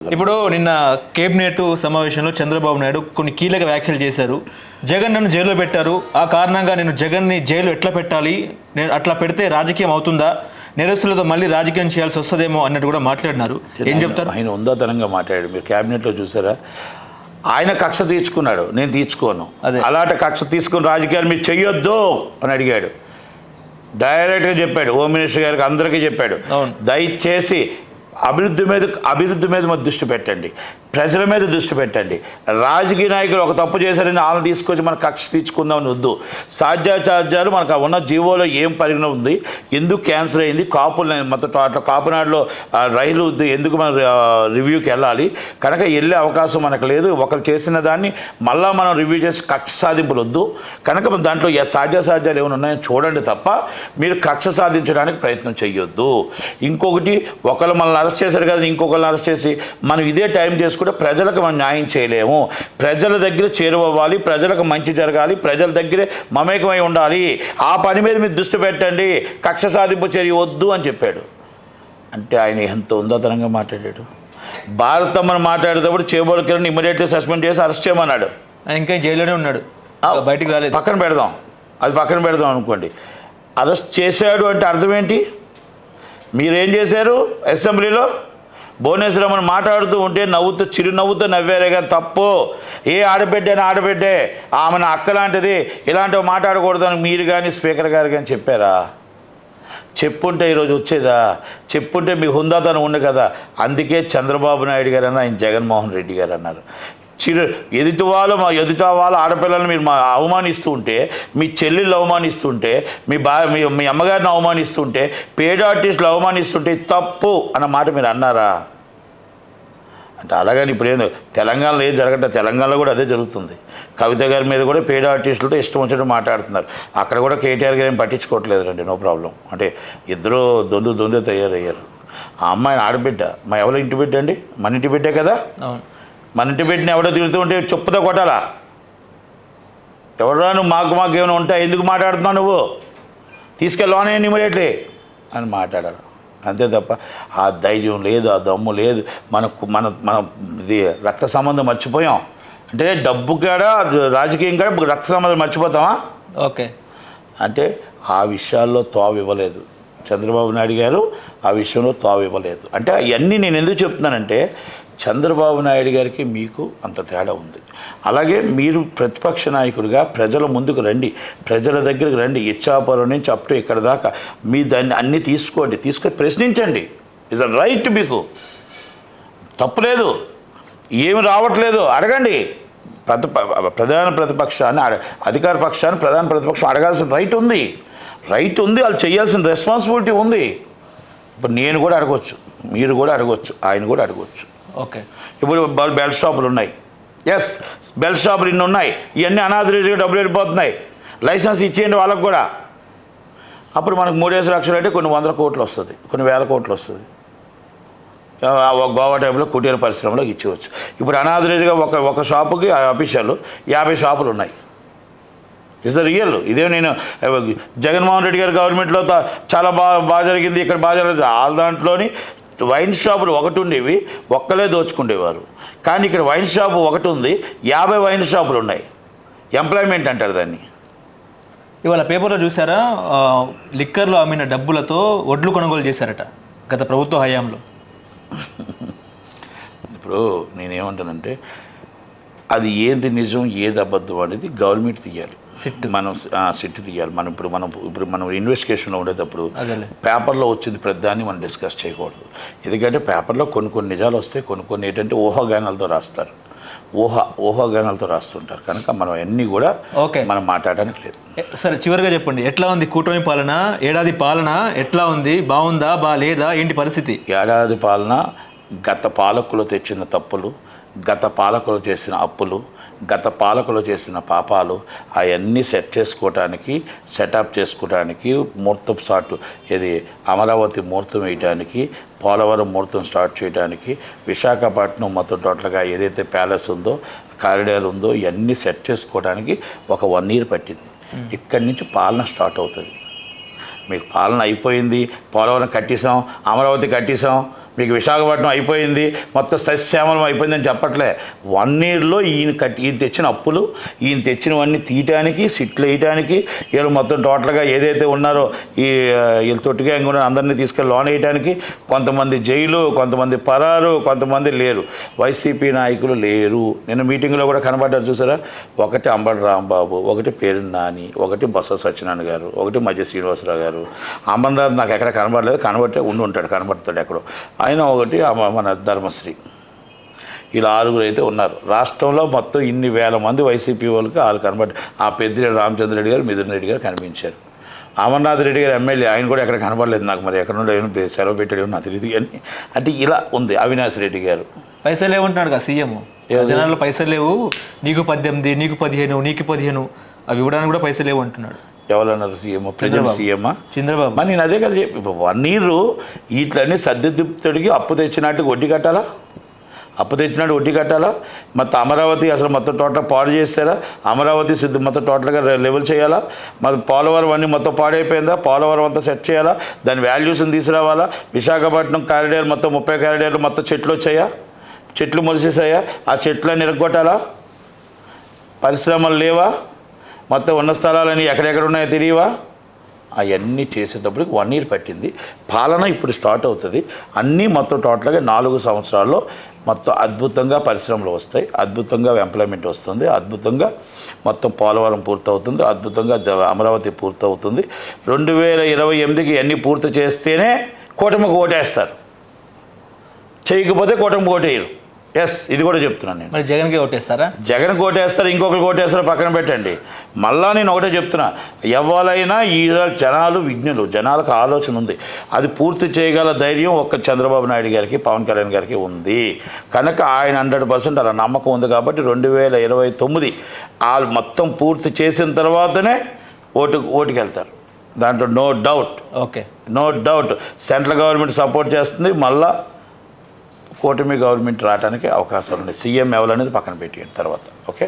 ఇప్పుడు నిన్న కేబినెట్ సమావేశంలో చంద్రబాబు నాయుడు కొన్ని కీలక వ్యాఖ్యలు చేశారు. జగన్ నన్ను జైల్లో పెట్టారు, ఆ కారణంగా నేను జగన్ని జైలు ఎట్లా పెట్టాలి, నేను అట్లా పెడితే రాజకీయం అవుతుందా, నిరస్తులతో మళ్ళీ రాజకీయం చేయాల్సి వస్తుందేమో అన్నట్టు కూడా మాట్లాడినారు. ఏం చెప్తారు? ఆయన ఉందాతనంగా మాట్లాడాడు. మీరు క్యాబినెట్లో చూసారా? ఆయన కక్ష తీర్చుకున్నాడు, నేను తీర్చుకోను, అలాంటి కక్ష తీసుకుని రాజకీయాలు మీరు చెయ్యొద్దు అని అడిగాడు. డైరెక్ట్గా చెప్పాడు. హోమ్ మినిస్టర్ గారికి అందరికీ చెప్పాడు, దయచేసి అభివృద్ధి మీద దృష్టి పెట్టండి, ప్రజల మీద దృష్టి పెట్టండి. రాజకీయ నాయకులు ఒక తప్పు చేశారని వాళ్ళని తీసుకొచ్చి మన కక్ష తీర్చుకుందామని వద్దు. సాధ్యాచార్యాలు మనకు ఉన్న జీవోలో ఏం పరిగణ ఉంది, ఎందుకు క్యాన్సర్ అయింది, కాపులు మొత్తం అట్లా కాపునాడులో రైలు ఎందుకు మనం రివ్యూకి వెళ్ళాలి, కనుక వెళ్ళే అవకాశం మనకు లేదు. ఒకరు చేసిన దాన్ని మళ్ళీ మనం రివ్యూ చేసి కక్ష సాధింపులు వద్దు. కనుక దాంట్లో సాధ్యాసాధ్యాలు ఏమైనా ఉన్నాయో చూడండి తప్ప మీరు కక్ష సాధించడానికి ప్రయత్నం చేయొద్దు. ఇంకొకటి, ఒకళ్ళు మనల్ని అరెస్ట్ చేశారు కదా, ఇంకొకరిని అరెస్ట్ చేసి మనం ఇదే టైం చేసుకుంటే ప్రజలకు మనం న్యాయం చేయలేము. ప్రజల దగ్గర చేరువవ్వాలి, ప్రజలకు మంచి జరగాలి, ప్రజల దగ్గరే మమేకమై ఉండాలి. ఆ పని మీద మీరు దృష్టి పెట్టండి, కక్ష సాధింపు చర్య వద్దు అని చెప్పాడు. అంటే ఆయన ఎంత ఉందాతనంగా మాట్లాడాడు. భారతమ్మను మాట్లాడేటప్పుడు చేబోళ్ళకి ఇమ్మీడియట్గా సస్పెండ్ చేసి అరెస్ట్ చేయమన్నాడు. ఇంకా జైల్లోనే ఉన్నాడు, బయటికి రాలేదు. పక్కన పెడదాం అనుకోండి. అరెస్ట్ చేశాడు అంటే అర్థం ఏంటి? మీరేం చేశారు? అసెంబ్లీలో భువనేశ్వరమ్మని మాట్లాడుతూ ఉంటే చిరునవ్వుతో నవ్వారే కానీ తప్పు. ఏ ఆడబిడ్డే ఆమె నా అక్క లాంటిది, ఇలాంటివి మాట్లాడకూడదని మీరు కానీ స్పీకర్ గారు కానీ చెప్పారా? చెప్పుంటే ఈరోజు వచ్చేదా? చెప్పుంటే మీ హుందాతనం ఉండు కదా. అందుకే చంద్రబాబు నాయుడు గారు అన్న, ఆయన జగన్మోహన్ రెడ్డి గారు అన్నారు, ఎదుటి వాళ్ళ ఆడపిల్లలను మీరు అవమానిస్తూ ఉంటే, మీ చెల్లెళ్ళు అవమానిస్తుంటే, మీ అమ్మగారిని అవమానిస్తుంటే, పేడ్ ఆర్టిస్టులు అవమానిస్తుంటే తప్పు అన్న మాట మీరు అన్నారా? అంటే అలాగని ఇప్పుడు ఏం తెలంగాణలో ఏం జరగట్లేదు, తెలంగాణలో కూడా అదే జరుగుతుంది. కవిత గారి మీద కూడా పేడ్ ఆర్టిస్టులతో ఇష్టం వచ్చినట్టు మాట్లాడుతున్నారు. అక్కడ కూడా కేటీఆర్ గారు ఏం పట్టించుకోవట్లేదు రండి, నో ప్రాబ్లం. అంటే ఇద్దరు దొందే తయారయ్యారు. ఆ అమ్మాయిని ఆడబిడ్డ, ఎవరి ఇంటి బిడ్డ అండి? మన ఇంటి బిడ్డే కదా. మన ఇంటి బిడ్డని ఎవడో తిరుగుతూ ఉంటే చెప్పుతో కొట్టాలా? ఎవడరా నువ్వు, మాకు ఏమైనా ఉంటాయి, ఎందుకు మాట్లాడుతున్నావు నువ్వు, తీసుకెళ్ళానే ఇమ్మీడియట్లీ అని మాట్లాడారు. అంతే తప్ప ఆ ధైర్యం లేదు, ఆ దమ్ము లేదు. మన ఇది రక్త సంబంధం మర్చిపోయాం. అంటే డబ్బు కాడ, రాజకీయం కాడ రక్త సంబంధం మర్చిపోతామా? ఓకే. అంటే ఆ విషయాల్లో తావు ఇవ్వలేదు చంద్రబాబు నాయుడు గారు, ఆ విషయంలో తావు ఇవ్వలేదు. అంటే అవన్నీ నేను ఎందుకు చెప్తున్నానంటే, చంద్రబాబు నాయుడు గారికి మీకు అంత తేడా ఉంది. అలాగే మీరు ప్రతిపక్ష నాయకుడిగా ప్రజల ముందుకు రండి, ప్రజల దగ్గరకు రండి. ఇచ్చాపురం నుంచి అప్ టు ఇక్కడ దాకా మీ దాన్ని అన్నీ తీసుకొని ప్రశ్నించండి. ఇస్ అ రైట్, మీకు తప్పులేదు. ఏమి రావట్లేదు అడగండి. ప్రధాన ప్రతిపక్షాన్ని, అధికార పక్షాన్ని ప్రధాన ప్రతిపక్షం అడగాల్సిన రైట్ ఉంది. వాళ్ళు చేయాల్సిన రెస్పాన్సిబిలిటీ ఉంది. ఇప్పుడు నేను కూడా అడగవచ్చు, మీరు కూడా అడగవచ్చు, ఆయన కూడా అడగవచ్చు. ఓకే. ఇప్పుడు బెల్ట్ షాపులు ఉన్నాయి. ఎస్, బెల్ట్ షాపులు ఇన్ని ఉన్నాయి. ఇవన్నీ అనాథరైజ్గా డబ్బులు వెళ్ళిపోతున్నాయి. లైసెన్స్ ఇచ్చేయండి వాళ్ళకు కూడా. అప్పుడు మనకు 3 లక్షలు అంటే కొన్ని 100 కోట్లు వస్తుంది, కొన్ని 1000 కోట్లు వస్తుంది. గోవా టైంలో కుటీర పరిశ్రమలో ఇచ్చేవచ్చు. ఇప్పుడు అనాథరైజ్గా ఒక షాపుకి అఫీషియల్ 50 షాపులు ఉన్నాయి. Is the real. ఇదే నేను జగన్మోహన్ రెడ్డి గారి గవర్నమెంట్లో చాలా బాగా జరిగింది, ఇక్కడ బాగా జరగదు. వాళ్ళ దాంట్లోని వైన్ షాపులు ఒకటి ఉండేవి, ఒక్కలే దోచుకుండేవారు. కానీ ఇక్కడ వైన్ షాపు ఒకటి ఉంది, 50 వైన్ షాపులు ఉన్నాయి. ఎంప్లాయ్మెంట్ అంటారు దాన్ని. ఇవాళ పేపర్లో చూసారా, లిక్కర్లో అమ్మిన డబ్బులతో వడ్లు కొనుగోలు చేశారట గత ప్రభుత్వ హయాంలో. ఇప్పుడు నేనేమంటానంటే, అది ఏది నిజం ఏది అబద్ధం అనేది గవర్నమెంట్ తీయాలి, మనం సిట్ తీయాలి. ఇప్పుడు మనం ఇన్వెస్టిగేషన్లో ఉండేటప్పుడు పేపర్లో వచ్చింది ప్రతిదాన్ని మనం డిస్కస్ చేయకూడదు. ఎందుకంటే పేపర్లో కొన్ని నిజాలు వస్తాయి, కొన్ని ఏంటంటే ఊహాగానాలతో రాస్తారు, ఊహాగానాలతో రాస్తుంటారు. కనుక మనం అన్నీ కూడా మనం మాట్లాడడానికి లేదు. సరే, చివరిగా చెప్పండి, ఎట్లా ఉంది కూటమి పాలన? ఏడాది పాలన ఎట్లా ఉంది? బాగుందా, బాగాలేదా, ఏంటి పరిస్థితి? ఏడాది పాలన గత పాలకులు తెచ్చిన తప్పులు, గత పాలకులు చేసిన అప్పులు, గత పాలకులు చేసిన పాపాలు అవన్నీ సెటప్ చేసుకోవడానికి ముహూర్తం స్టార్ట్, ఇది అమరావతి ముహూర్తం వేయడానికి, పోలవరం ముహూర్తం స్టార్ట్ చేయడానికి, విశాఖపట్నం మొత్తం టోటల్గా ఏదైతే ప్యాలెస్ ఉందో, కారిడార్ ఉందో, ఇవన్నీ సెట్ చేసుకోవడానికి ఒక 1 year పట్టింది. ఇక్కడి నుంచి పాలన స్టార్ట్ అవుతుంది. మీకు పాలన అయిపోయింది, పోలవరం కట్టేసాం, అమరావతి కట్టేసాం, మీకు విశాఖపట్నం అయిపోయింది, మొత్తం సస్యశ్యామలం అయిపోయిందని చెప్పట్లే. 1 yearలో ఈయన తెచ్చిన అప్పులు, ఈయన తెచ్చినవన్నీ తీయటానికి, సిట్లు వేయటానికి, వీళ్ళు మొత్తం టోటల్గా ఏదైతే ఉన్నారో వీళ్ళు తొట్టిగా కూడా అందరినీ తీసుకెళ్ళి లోన్ వేయటానికి, కొంతమంది జైలు, కొంతమంది పరారు, కొంతమంది లేరు. వైసీపీ నాయకులు లేరు. నిన్న మీటింగ్లో కూడా కనబడ్డారు చూసారా, ఒకటి అంబటి రాంబాబు, ఒకటి పేరు నాని, ఒకటి బొత్స సత్యనారాయణ గారు, ఒకటి మధ్య శ్రీనివాసరావు గారు. అమర్నాథ్ నాకు ఎక్కడ కనబడలేదు, కనబట్టే ఉంటాడు, కనబడతాడు ఎక్కడో. ఆయన ఒకటి మన ధర్మశ్రీ. ఇలా 6 అయితే ఉన్నారు. రాష్ట్రంలో మొత్తం ఇన్ని వేల మంది వైసీపీ వాళ్ళకి వాళ్ళు కనబడి, ఆ పెద్దిరెడ్డి రామచంద్రరెడ్డి గారు, మిథున్ రెడ్డి గారు కనిపించారు. అమర్నాథ్ రెడ్డి గారు ఎమ్మెల్యే, ఆయన కూడా ఎక్కడ కనబడలేదు నాకు. మరి ఎక్కడ నుండి ఏమైనా సెలవు పెట్టాడు నాకు తెలియదు కానీ, అంటే ఇలా ఉంది. అవినాష్ రెడ్డి గారు పైసలు లేవుంటున్నాడు కదా సీఎం, జనాల్లో పైసలు లేవు, నీకు 18, నీకు 15, నీకు 15 అవి ఇవ్వడానికి కూడా పైసలు లేవు అంటున్నాడు. ఎవరన్నారు? సీఎం, ప్రజెంట్ సీఎమ్మా చంద్రబాబు. మరి నేను అదే కదా చెప్పి, 1 year వీటిలన్నీ సర్దిద్దుడికి అప్పు తెచ్చినట్టు వడ్డీ కట్టాలా? అప్పు తెచ్చినట్టు వడ్డీ కట్టాలా? మొత్తం అమరావతి అసలు మొత్తం టోటల్ పాడు చేస్తారా? అమరావతి మొత్తం టోటల్గా లెవెల్ చేయాలా? మరి పోలవరం అన్నీ మొత్తం పాడైపోయిందా? పోలవరం అంతా సెట్ చేయాలా? దాని వాల్యూస్ని తీసుకురావాలా? విశాఖపట్నం కారిడార్ మొత్తం 30 కారిడార్లు మొత్తం చెట్లు వచ్చాయా? చెట్లు మొలిసేసాయా? ఆ చెట్లన్నీ ఇరగొట్టాలా? పరిశ్రమలు లేవా? మొత్తం ఉన్న స్థలాలని ఎక్కడెక్కడ ఉన్నాయో తెలియవా? అవన్నీ చేసేటప్పటికి 1 year పట్టింది. పాలన ఇప్పుడు స్టార్ట్ అవుతుంది. అన్నీ మొత్తం టోటల్గా 4 సంవత్సరాల్లో మొత్తం అద్భుతంగా పరిశ్రమలు వస్తాయి, అద్భుతంగా ఎంప్లాయ్మెంట్ వస్తుంది, అద్భుతంగా మొత్తం పోలవరం పూర్తవుతుంది, అద్భుతంగా అమరావతి పూర్తవుతుంది. 2028కి అన్నీ పూర్తి చేస్తేనే కూటమికి ఓటేస్తారు, చేయకపోతే కూటమికి ఓటేయరు. ఎస్, ఇది కూడా చెప్తున్నాను నేను. మరి జగన్కి ఓటేస్తారా? జగన్కి ఓటేస్తారు, ఇంకొకరికి ఓటేస్తారో పక్కన పెట్టండి. మళ్ళా నేను ఒకటే చెప్తున్నా, ఎవరైనా ఈ జనాలు విజ్ఞులు, జనాలకు ఆలోచన ఉంది. అది పూర్తి చేయగల ధైర్యం ఒక్క చంద్రబాబు నాయుడు గారికి, పవన్ కళ్యాణ్ గారికి ఉంది కనుక ఆయన 100% అలా నమ్మకం ఉంది. కాబట్టి 2029 వాళ్ళు మొత్తం పూర్తి చేసిన తర్వాతనే ఓటుకి వెళ్తారు. దాంట్లో no doubt. Okay, no doubt. Central government support చేస్తుంది, మళ్ళా కూటమి గవర్నమెంట్ రావడానికి అవకాశాలు ఉన్నాయి. సీఎం ఎవరనేది పక్కన పెట్టేయండి తర్వాత. ఓకే.